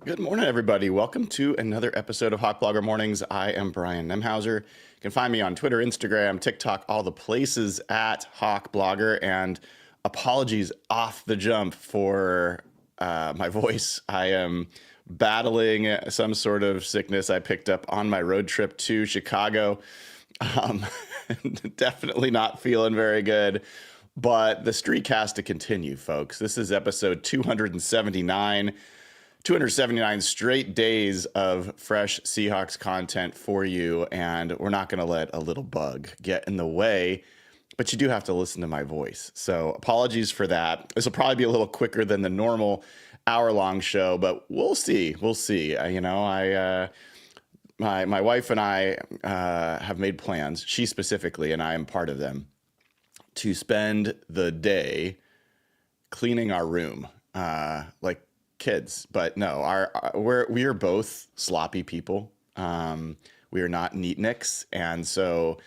Good morning, everybody. Welcome to another episode of Hawk Blogger Mornings. I am Brian Nemhauser. You can find me on Twitter, Instagram, TikTok, all the places at Hawk Blogger. And apologies off the jump for my voice. I am battling some sort of sickness I picked up on my road trip to Chicago. Definitely not feeling very good. But the streak has to continue, folks. This is episode 279. 279 straight days of fresh Seahawks content for you, and we're not going to let a little bug get in the way, but you do have to listen to my voice. So apologies for that. This will probably be a little quicker than the normal hour-long show, but we'll see. We'll see. My wife and I have made plans, she specifically, and I am part of them, to spend the day cleaning our room, like kids. But no, we are both sloppy people. We are not neatniks, and so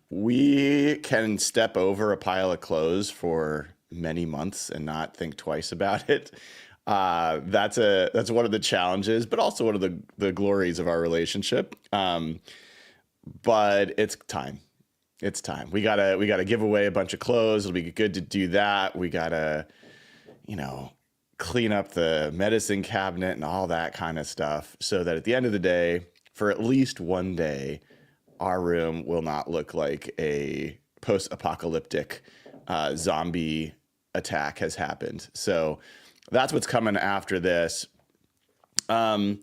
we can step over a pile of clothes for many months and not think twice about it. That's one of the challenges, but also one of the glories of our relationship. But it's time. It's time. We gotta give away a bunch of clothes. It'll be good to do that. We gotta, clean up the medicine cabinet and all that kind of stuff, so that at the end of the day, for at least one day, our room will not look like a post-apocalyptic zombie attack has happened. So that's what's coming after this. A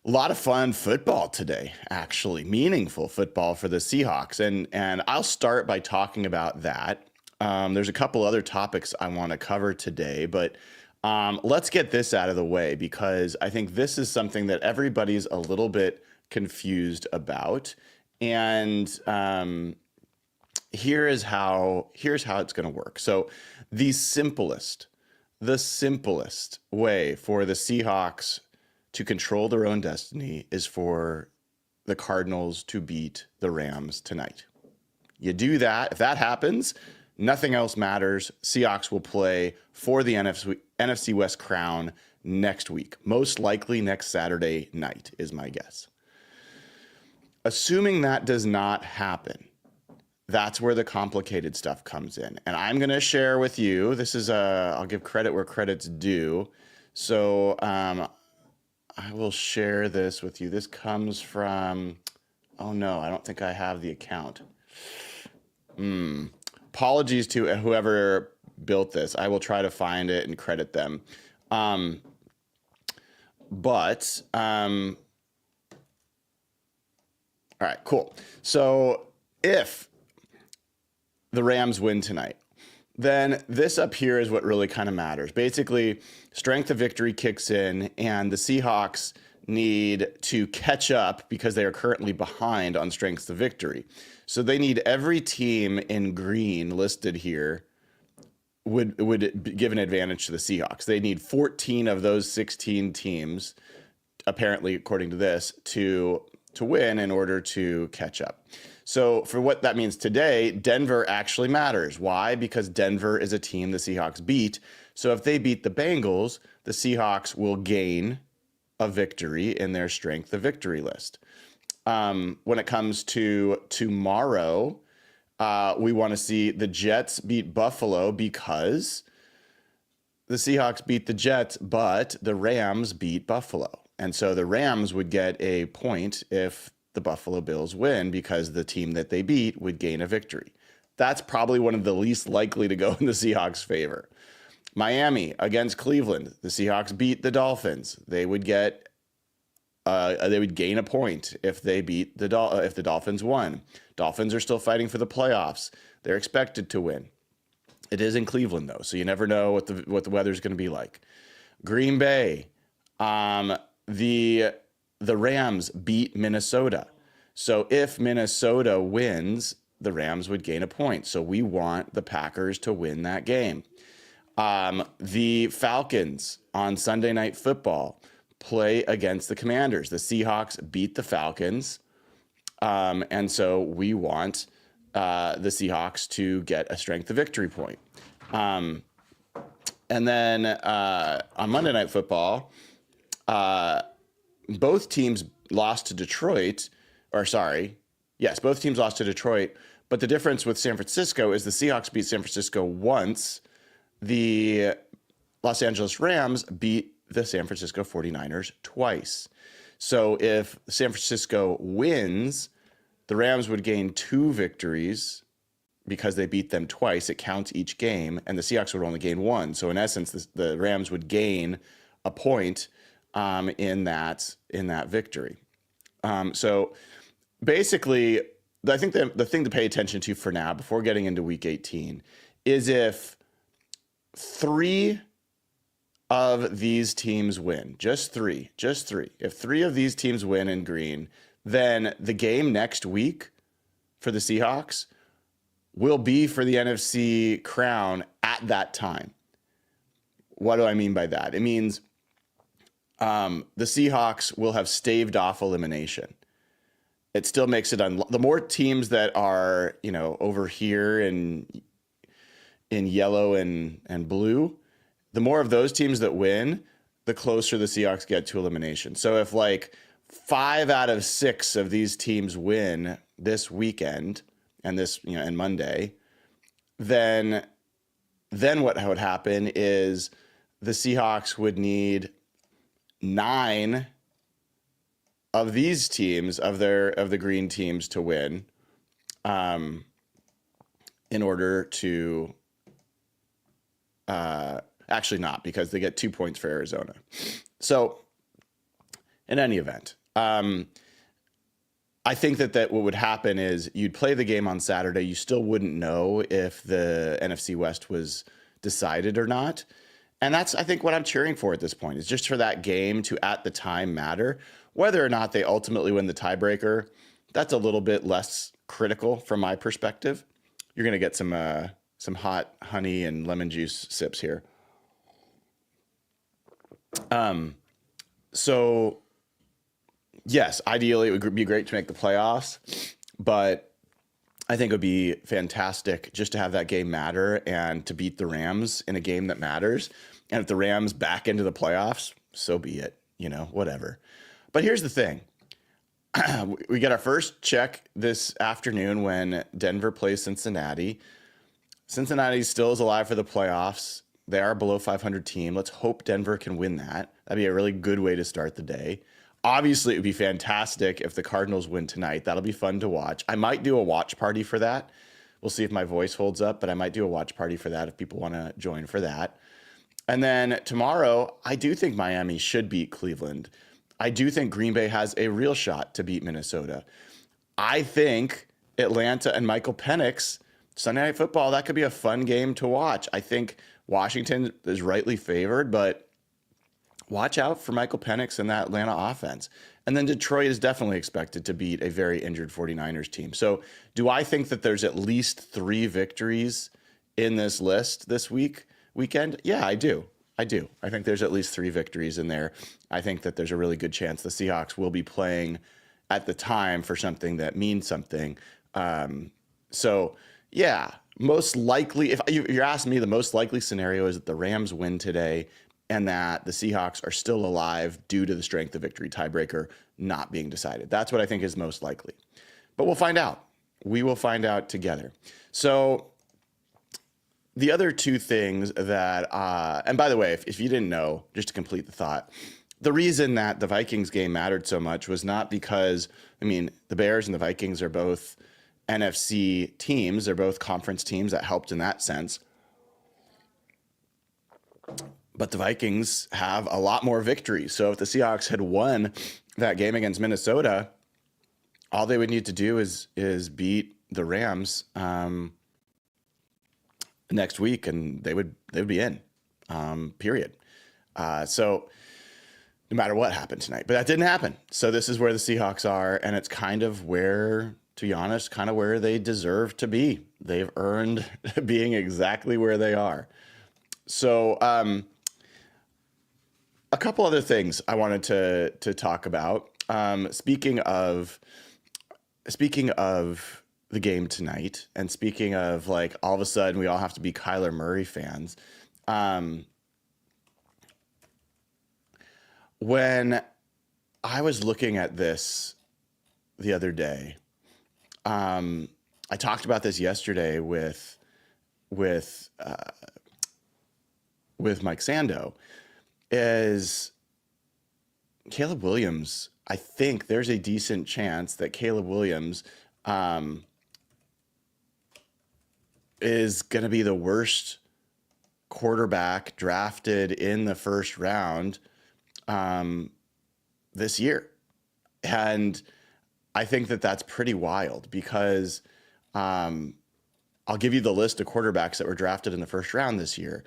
lot of fun football today, actually, meaningful football for the Seahawks. And I'll start by talking about that. There's a couple other topics I want to cover today, but let's get this out of the way, because I think this is something that everybody's a little bit confused about. And here's how it's going to work. So the simplest way for the Seahawks to control their own destiny is for the Cardinals to beat the Rams tonight. You do that. If that happens, nothing else matters. Seahawks will play for the NFC West crown next week. Most likely next Saturday night is my guess. Assuming that does not happen, that's where the complicated stuff comes in. And I'm going to share with you, I'll give credit where credit's due. So I will share this with you. This comes from, oh no, I don't think I have the account. Apologies to whoever built this. I will try to find it and credit them. All right, cool. So if the Rams win tonight, then this up here is what really kind of matters. Basically, strength of victory kicks in, and the Seahawks need to catch up because they are currently behind on strengths of victory. So they need every team in green listed here would give an advantage to the Seahawks. They need 14 of those 16 teams, apparently, according to this, to win in order to catch up. So for what that means today, Denver actually matters. Why? Because Denver is a team the Seahawks beat. So if they beat the Bengals, the Seahawks will gain a victory in their strength of victory list. When it comes to tomorrow, we want to see the Jets beat Buffalo because the Seahawks beat the Jets, but the Rams beat Buffalo. And so the Rams would get a point if the Buffalo Bills win, because the team that they beat would gain a victory. That's probably one of the least likely to go in the Seahawks' favor. Miami against Cleveland. The Seahawks beat the Dolphins. They would gain a point if they beat if the Dolphins won. Dolphins are still fighting for the playoffs. They're expected to win. It is in Cleveland though, so you never know what the weather's going to be like. Green Bay, the Rams beat Minnesota. So if Minnesota wins, the Rams would gain a point. So we want the Packers to win that game. The Falcons on Sunday Night Football play against the Commanders. The Seahawks beat the Falcons. And so we want the Seahawks to get a strength of victory point. And then on Monday Night Football, both teams lost to Detroit, both teams lost to Detroit. But the difference with San Francisco is the Seahawks beat San Francisco once. The Los Angeles Rams beat the San Francisco 49ers twice. So if San Francisco wins, the Rams would gain 2 victories because they beat them twice. It counts each game, and the Seahawks would only gain 1. So in essence, the Rams would gain a point in that victory. So basically, I think the thing to pay attention to for now, before getting into Week 18, is if 3 of these teams win, just three. If 3 of these teams win in green, then the game next week for the Seahawks will be for the NFC crown at that time. What do I mean by that? It means the Seahawks will have staved off elimination. It still makes it the more teams that are, over here in yellow and blue, the more of those teams that win, the closer the Seahawks get to elimination. So if 5 out of 6 of these teams win this weekend and and Monday, then what would happen is the Seahawks would need 9 of these teams of the green teams to win, in order to actually not, because they get 2 points for Arizona. So in any event, I think that what would happen is you'd play the game on Saturday. You still wouldn't know if the NFC West was decided or not. And that's, I think, what I'm cheering for at this point, is just for that game to, at the time, matter. Whether or not they ultimately win the tiebreaker, that's a little bit less critical from my perspective. You're going to get some hot honey and lemon juice sips here. So yes, ideally it would be great to make the playoffs, but I think it would be fantastic just to have that game matter and to beat the Rams in a game that matters. And if the Rams back into the playoffs, so be it, whatever. But here's the thing. We get our first check this afternoon when Denver plays Cincinnati. Cincinnati still is alive for the playoffs. They are a below 500 team. Let's hope Denver can win that. That'd be a really good way to start the day. Obviously, it would be fantastic if the Cardinals win tonight. That'll be fun to watch. I might do a watch party for that. We'll see if my voice holds up, but I might do a watch party for that if people want to join for that. And then tomorrow, I do think Miami should beat Cleveland. I do think Green Bay has a real shot to beat Minnesota. I think Atlanta and Michael Penix, Sunday Night Football, that could be a fun game to watch. I think Washington is rightly favored, but watch out for Michael Penix and that Atlanta offense. And then Detroit is definitely expected to beat a very injured 49ers team. So do I think that there's at least 3 victories in this list this weekend? Yeah, I do. I think there's at least 3 victories in there. I think that there's a really good chance the Seahawks will be playing at the time for something that means something. So yeah, most likely, if you're asking me, the most likely scenario is that the Rams win today and that the Seahawks are still alive due to the strength of victory tiebreaker not being decided. That's what I think is most likely. But we'll find out. We will find out together. So the other 2 things that, and by the way, if you didn't know, just to complete the thought, the reason that the Vikings game mattered so much was not because, the Bears and the Vikings are both NFC teams. They're both conference teams. That helped in that sense. But the Vikings have a lot more victories. So if the Seahawks had won that game against Minnesota, all they would need to do is beat the Rams next week, and they would be in. Period. So no matter what happened tonight, but that didn't happen. So this is where the Seahawks are, and it's kind of where, to be honest, kind of where they deserve to be. They've earned being exactly where they are. So a couple other things I wanted to talk about. Speaking of the game tonight, and speaking of all of a sudden we all have to be Kyler Murray fans. when I was looking at this the other day, I talked about this yesterday with Mike Sando, is Caleb Williams. I think there's a decent chance that Caleb Williams is going to be the worst quarterback drafted in the first round this year. And I think that that's pretty wild because I'll give you the list of quarterbacks that were drafted in the first round this year.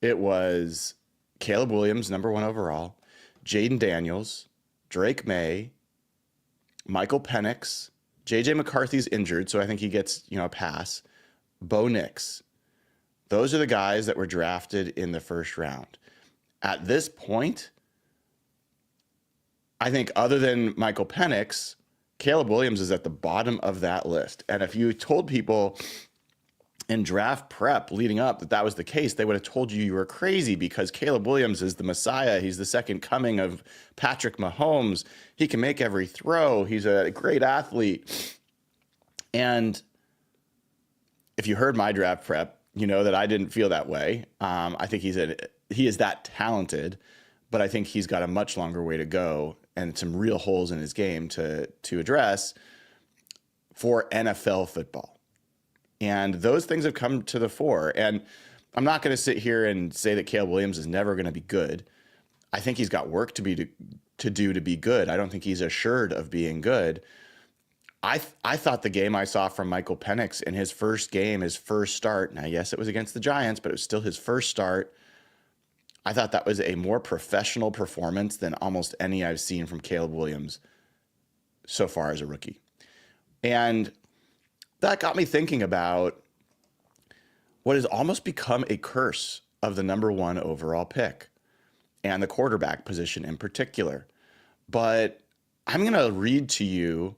It was Caleb Williams, number 1 overall, Jaden Daniels, Drake May, Michael Penix, J.J. McCarthy's injured, so I think he gets, a pass, Bo Nix. Those are the guys that were drafted in the first round. At this point, I think other than Michael Penix, Caleb Williams is at the bottom of that list. And if you told people in draft prep leading up that was the case, they would have told you were crazy because Caleb Williams is the Messiah. He's the second coming of Patrick Mahomes. He can make every throw. He's a great athlete. And if you heard my draft prep, you know that I didn't feel that way. I think he is that talented, but I think he's got a much longer way to go and some real holes in his game to address for NFL football. And those things have come to the fore. And I'm not going to sit here and say that Caleb Williams is never going to be good. I think he's got work to do to be good. I don't think he's assured of being good. I thought the game I saw from Michael Penix in his first game, his first start, now yes, it was against the Giants, but it was still his first start. I thought that was a more professional performance than almost any I've seen from Caleb Williams so far as a rookie. And that got me thinking about what has almost become a curse of the number 1 overall pick and the quarterback position in particular. But I'm going to read to you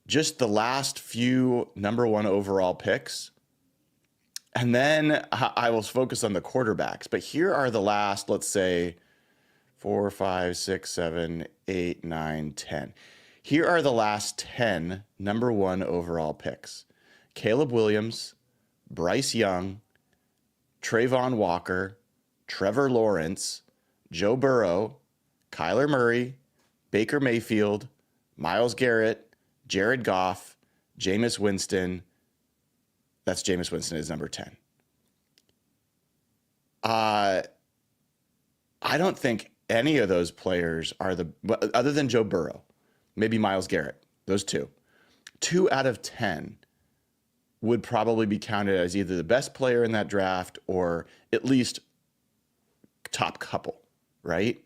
just the last few number 1 overall picks, and then I will focus on the quarterbacks. But here are the last, let's say, 4, 5, 6, 7, 8, 9, 10. Here are the last 10 number 1 overall picks. Caleb Williams, Bryce Young, Trayvon Walker, Trevor Lawrence, Joe Burrow, Kyler Murray, Baker Mayfield, Myles Garrett, Jared Goff, Jameis Winston. That's Jameis Winston is number 10. I don't think any of those players are other than Joe Burrow, maybe Myles Garrett, those 2. 2 out of 10 would probably be counted as either the best player in that draft or at least top couple, right?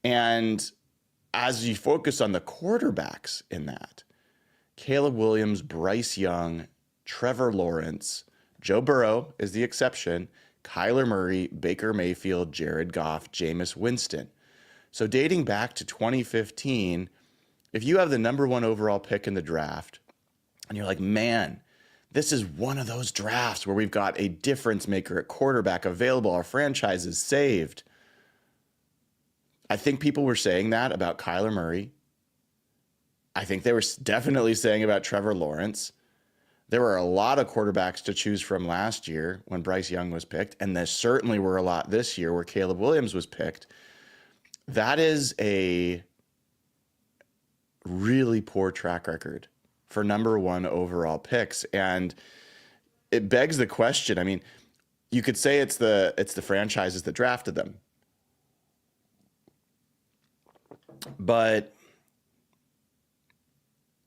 And as you focus on the quarterbacks in that, Caleb Williams, Bryce Young, Trevor Lawrence, Joe Burrow is the exception, Kyler Murray, Baker Mayfield, Jared Goff, Jameis Winston. So dating back to 2015, if you have the number 1 overall pick in the draft and you're like, man, this is one of those drafts where we've got a difference maker at quarterback available, our franchise is saved. I think people were saying that about Kyler Murray. I think they were definitely saying about Trevor Lawrence. There were a lot of quarterbacks to choose from last year when Bryce Young was picked, and there certainly were a lot this year where Caleb Williams was picked. That is a really poor track record for number 1 overall picks. And it begs the question. I mean, you could say it's the franchises that drafted them. But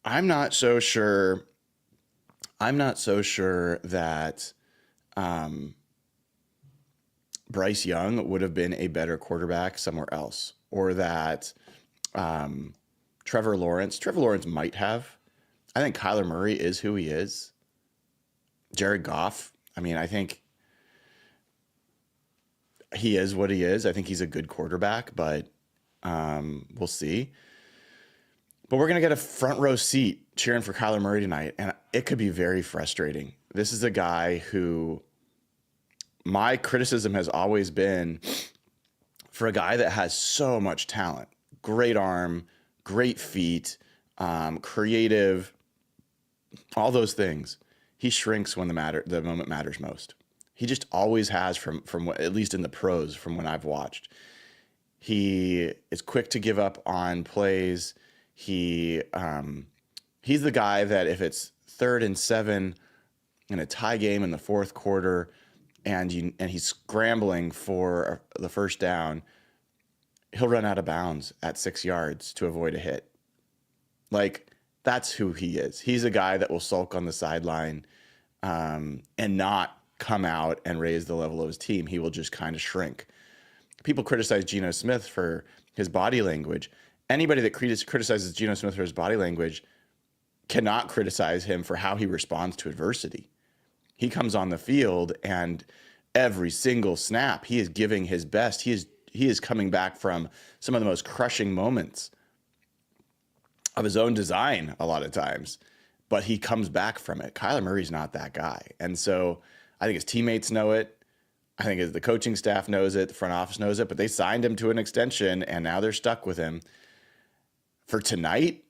I'm not so sure that Bryce Young would have been a better quarterback somewhere else, or that Trevor Lawrence might have. I think Kyler Murray is who he is. Jared Goff, I mean, I think he is what he is. I think he's a good quarterback, but we'll see. But we're going to get a front row seat cheering for Kyler Murray tonight, and it could be very frustrating. This is a guy who my criticism has always been for a guy that has so much talent, great arm, great feet, creative, all those things, he shrinks when the moment matters most. He just always has from what, at least in the pros, from when I've watched. He is quick to give up on plays. He's the guy that if it's 3rd and 7 in a tie game in the fourth quarter, and he's scrambling for the first down, he'll run out of bounds at 6 yards to avoid a hit. Like, that's who he is. He's a guy that will sulk on the sideline and not come out and raise the level of his team. He will just kind of shrink. People criticize Geno Smith for his body language. Anybody that criticizes Geno Smith for his body language cannot criticize him for how he responds to adversity. He comes on the field, and every single snap, he is giving his best. He is coming back from some of the most crushing moments of his own design a lot of times, but he comes back from it. Kyler Murray's not that guy. And so I think his teammates know it. I think the coaching staff knows it. The front office knows it, but they signed him to an extension, and now they're stuck with him. For tonight,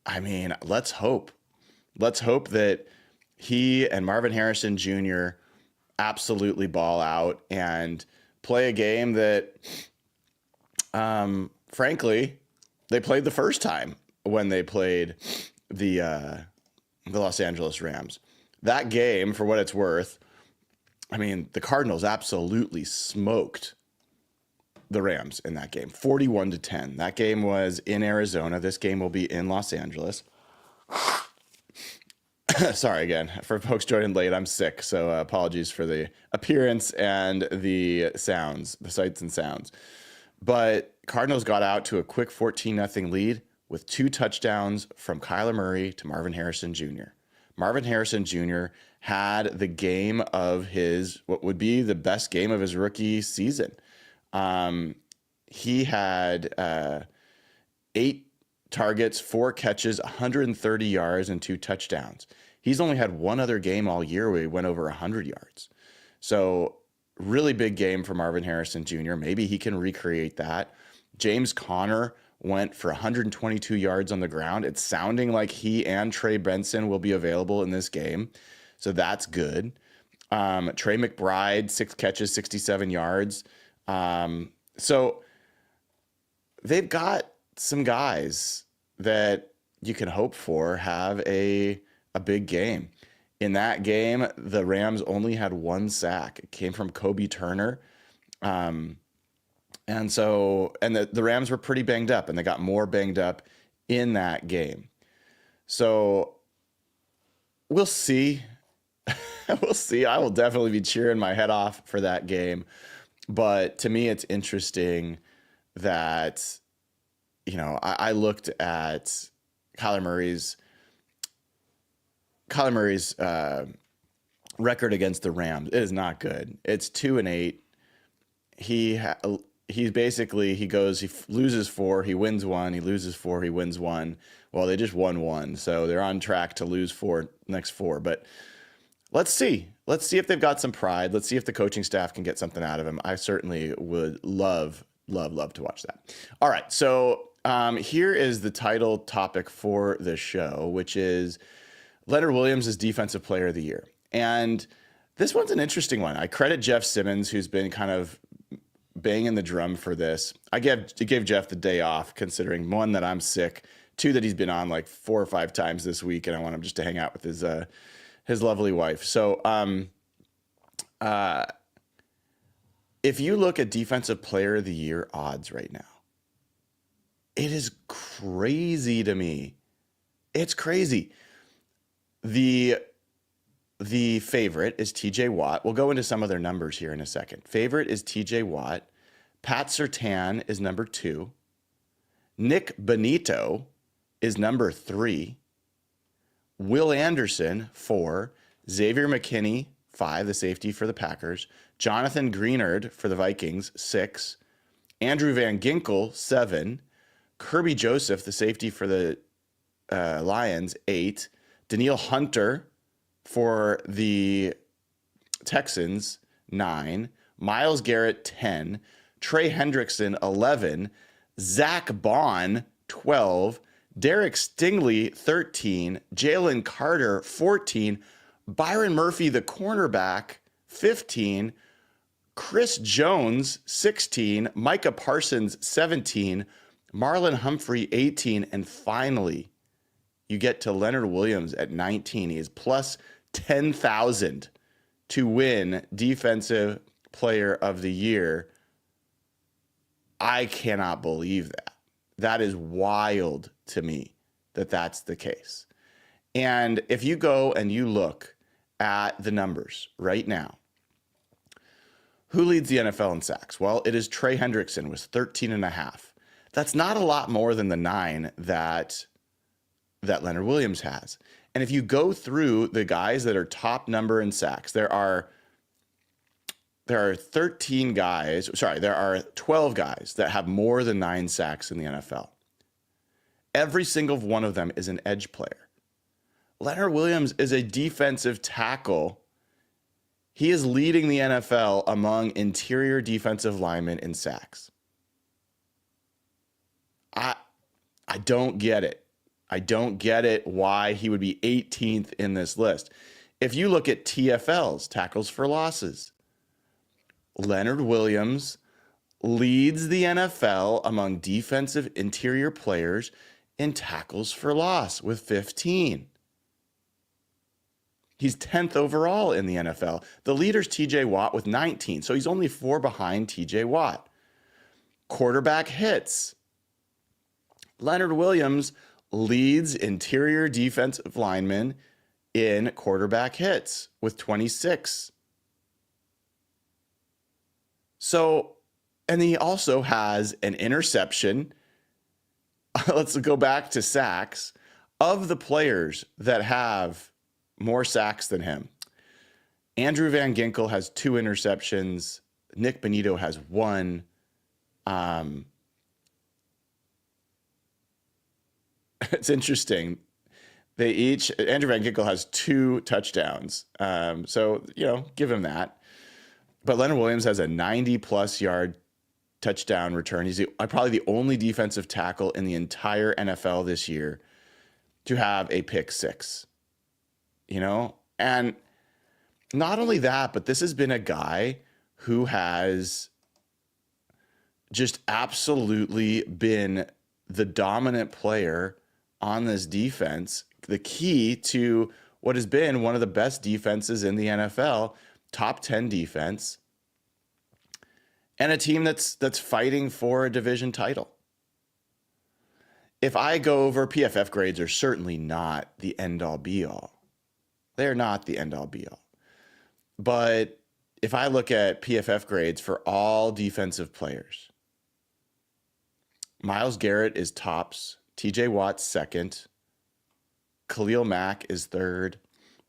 I mean, let's hope. Let's hope that he and Marvin Harrison Jr. absolutely ball out and play a game that, frankly, they played the first time when they played the Los Angeles Rams. That game, for what it's worth, I mean, the Cardinals absolutely smoked the Rams in that game, 41-10. That game was in Arizona. This game will be in Los Angeles. Sorry again, for folks joining late, I'm sick, so apologies for the appearance and the sounds, the sights and sounds. But Cardinals got out to a quick 14-0 lead with 2 touchdowns from Kyler Murray to Marvin Harrison Jr. Marvin Harrison Jr. had the game of what would be the best game of his rookie season. He had 8 targets, 4 catches, 130 yards, and 2 touchdowns. He's only had one other game all year where he went over 100 yards. So really big game for Marvin Harrison Jr. Maybe he can recreate that. James Conner went for 122 yards on the ground. It's sounding like he and Trey Benson will be available in this game. So that's good. Trey McBride, 6 catches, 67 yards. So they've got some guys that you can hope for have a big game. In that game, the Rams only had 1 sack. It came from Kobe Turner. And the Rams were pretty banged up, and they got more banged up in that game. So we'll see. We'll see. I will definitely be cheering my head off for that game. But to me, it's interesting that, I looked at Kyler Murray's record against the Rams. It is not good. It's 2-8. He loses 4, he wins 1, he loses 4, he wins 1. Well, they just won 1, so they're on track to lose 4 next 4. But let's see. Let's see if they've got some pride. Let's see if the coaching staff can get something out of him. I certainly would love to watch that. All right, so here is the title topic for the show, which is Leonard Williams is Defensive Player of the Year. And this one's an interesting one. I credit Jeff Simmons, who's been kind of banging the drum for this. I gave Jeff the day off, considering 1, that I'm sick, 2, that he's been on like 4 or 5 times this week, and I want him just to hang out with his lovely wife. So if you look at Defensive Player of the Year odds right now, it is crazy to me. It's crazy. The favorite is TJ Watt. We'll go into some of their numbers here in a second. Favorite is TJ Watt. Pat Surtain is number 2. Nick Bonito is number 3. Will Anderson, 4. Xavier McKinney, 5, the safety for the Packers. Jonathan Greenard for the Vikings, 6. Andrew Van Ginkel, 7. Kirby Joseph, the safety for the Lions, 8. Danielle Hunter for the Texans, 9. Myles Garrett, 10. Trey Hendrickson, 11, Zach Bond, 12, Derek Stingley, 13, Jalen Carter, 14, Byron Murphy, the cornerback, 15, Chris Jones, 16, Micah Parsons, 17, Marlon Humphrey, 18, and finally, you get to Leonard Williams at 19. He is plus 10,000 to win Defensive Player of the Year. I cannot believe that. That is wild to me that that's the case. And if you go and you look at the numbers right now, who leads the NFL in sacks? Well, it is Trey Hendrickson with 13.5. That's not a lot more than the 9 that Leonard Williams has. And if you go through the guys that are top number in sacks, there are 13 guys, there are 12 guys that have more than 9 sacks in the NFL. Every single one of them is an edge player. Leonard Williams is a defensive tackle. He is leading the NFL among interior defensive linemen in sacks. I don't get it. I don't get it why he would be 18th in this list. If you look at TFLs, tackles for losses, Leonard Williams leads the NFL among defensive interior players in tackles for loss with 15. He's 10th overall in the NFL. The leader's TJ Watt with 19, so he's only 4 behind TJ Watt. Quarterback hits. Leonard Williams leads interior defensive linemen in quarterback hits with 26. So, and he also has an interception. Let's go back to sacks. Of the players that have more sacks than him, Andrew Van Ginkel has 2 interceptions. Nick Bonito has 1. It's interesting. Andrew Van Ginkel has 2 touchdowns. So, give him that. But Leonard Williams has a 90-plus yard touchdown return. He's probably the only defensive tackle in the entire NFL this year to have a pick 6. And not only that, but this has been a guy who has just absolutely been the dominant player on this defense, the key to what has been one of the best defenses in the NFL, top 10 defense, and a team that's fighting for a division title. If I go over, PFF grades are certainly not the end-all be-all. They're not the end-all be-all. But if I look at PFF grades for all defensive players, Myles Garrett is tops, TJ Watt's second, Khalil Mack is third,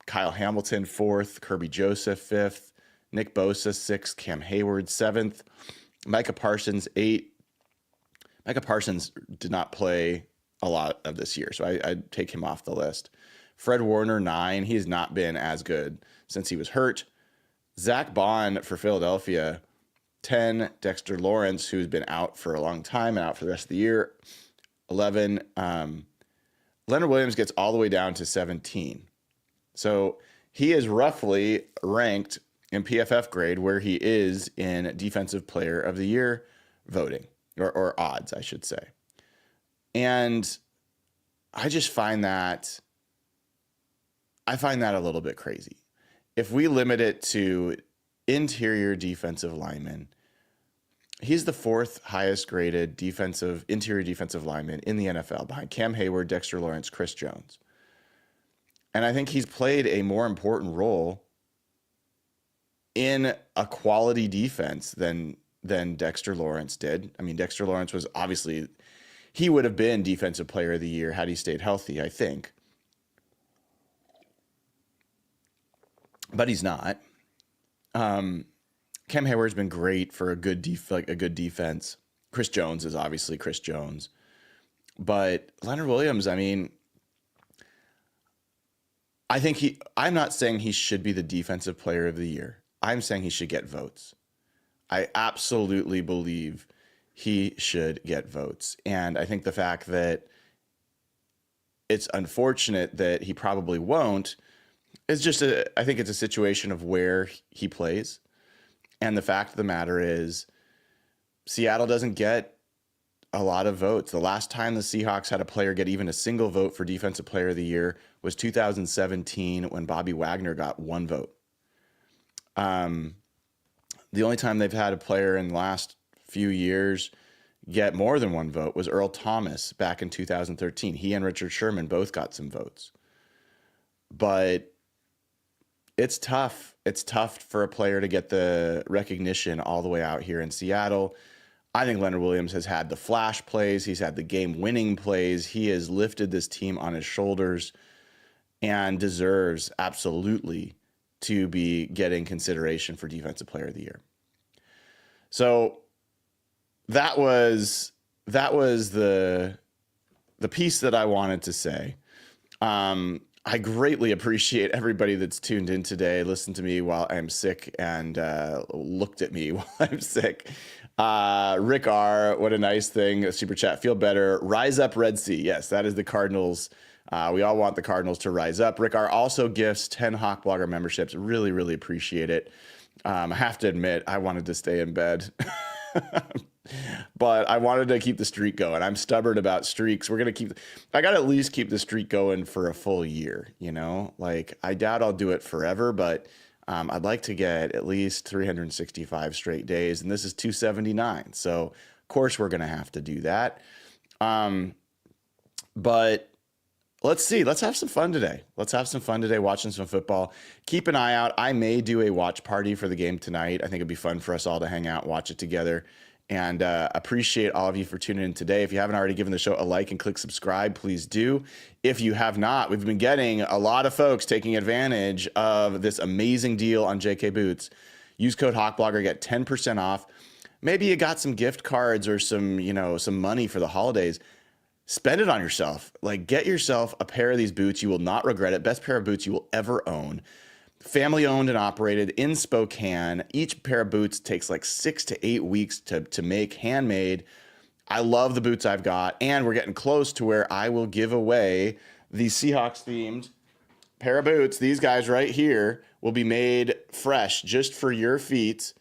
Kyle Hamilton 4th, Kirby Joseph 5th, Nick Bosa 6th, Cam Hayward 7th, Micah Parsons 8th. Micah Parsons did not play a lot of this year, so I'd take him off the list. Fred Warner 9. He has not been as good since he was hurt. Zach Bond for Philadelphia 10. Dexter Lawrence, who's been out for a long time and out for the rest of the year, 11. Leonard Williams gets all the way down to 17. So he is roughly ranked in PFF grade where he is in Defensive Player of the Year voting, or odds, I should say. And I just find that a little bit crazy. If we limit it to interior defensive linemen, he's the 4th highest graded interior defensive lineman in the NFL behind Cam Hayward, Dexter Lawrence, Chris Jones. And I think he's played a more important role in a quality defense than Dexter Lawrence did. I mean, Dexter Lawrence was obviously, he would have been Defensive Player of the Year had he stayed healthy, I think. But he's not. Cam Hayward's been great for a good defense. Chris Jones is obviously Chris Jones. But Leonard Williams, I mean, I'm not saying he should be the Defensive Player of the Year. I'm saying he should get votes. I absolutely believe he should get votes. And I think the fact that it's unfortunate that he probably won't is just I think it's a situation of where he plays. And the fact of the matter is, Seattle doesn't get a lot of votes. The last time the Seahawks had a player get even a single vote for Defensive Player of the Year was 2017 when Bobby Wagner got 1 vote. The only time they've had a player in the last few years get more than 1 vote was Earl Thomas back in 2013. He and Richard Sherman both got some votes. But it's tough. It's tough for a player to get the recognition all the way out here in Seattle. I think Leonard Williams has had the flash plays. He's had the game-winning plays. He has lifted this team on his shoulders and deserves absolutely to be getting consideration for Defensive Player of the Year. So that was the piece that I wanted to say. I greatly appreciate everybody that's tuned in today, listened to me while I'm sick, and looked at me while I'm sick. Rick R., what a nice thing. A super chat. Feel better. Rise up, Red Sea. Yes, that is the Cardinals. We all want the Cardinals to rise up. Rick R. also gifts 10 Hawk Blogger memberships. Really, really appreciate it. I have to admit, I wanted to stay in bed. But I wanted to keep the streak going. I'm stubborn about streaks. I got to at least keep the streak going for a full year, you know? Like, I doubt I'll do it forever, but I'd like to get at least 365 straight days, and this is 279. So, of course, we're going to have to do that. But let's see. Let's have some fun today. Let's have some fun today watching some football. Keep an eye out. I may do a watch party for the game tonight. I think it'd be fun for us all to hang out and watch it together. And appreciate all of you for tuning in today. If you haven't already given the show a like and click subscribe, please do. If you have not, we've been getting a lot of folks taking advantage of this amazing deal on JK Boots. Use code HawkBlogger, get 10% off. Maybe you got some gift cards or some money for the holidays. Spend it on yourself. Like, get yourself a pair of these boots. You will not regret it. Best pair of boots you will ever own. Family owned and operated in Spokane. Each pair of boots takes like 6 to 8 weeks to make, handmade. I love the boots I've got, and we're getting close to where I will give away the Seahawks themed pair of boots. These guys right here will be made fresh just for your feet.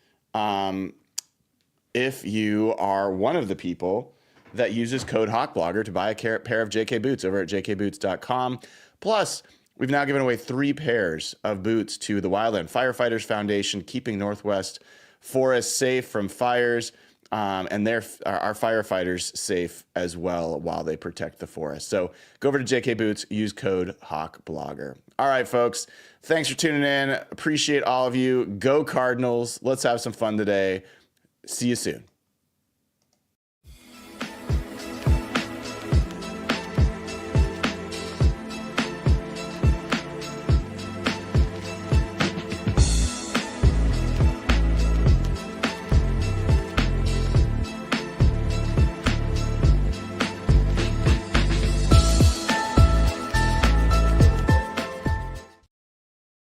If you are one of the people that uses code HawkBlogger to buy a pair of JK Boots over at jkboots.com. Plus, we've now given away 3 pairs of boots to the Wildland Firefighters Foundation, keeping Northwest forests safe from fires, and our firefighters safe as well while they protect the forest. So go over to JK Boots, use code HawkBlogger. All right, folks, thanks for tuning in. Appreciate all of you. Go Cardinals. Let's have some fun today. See you soon.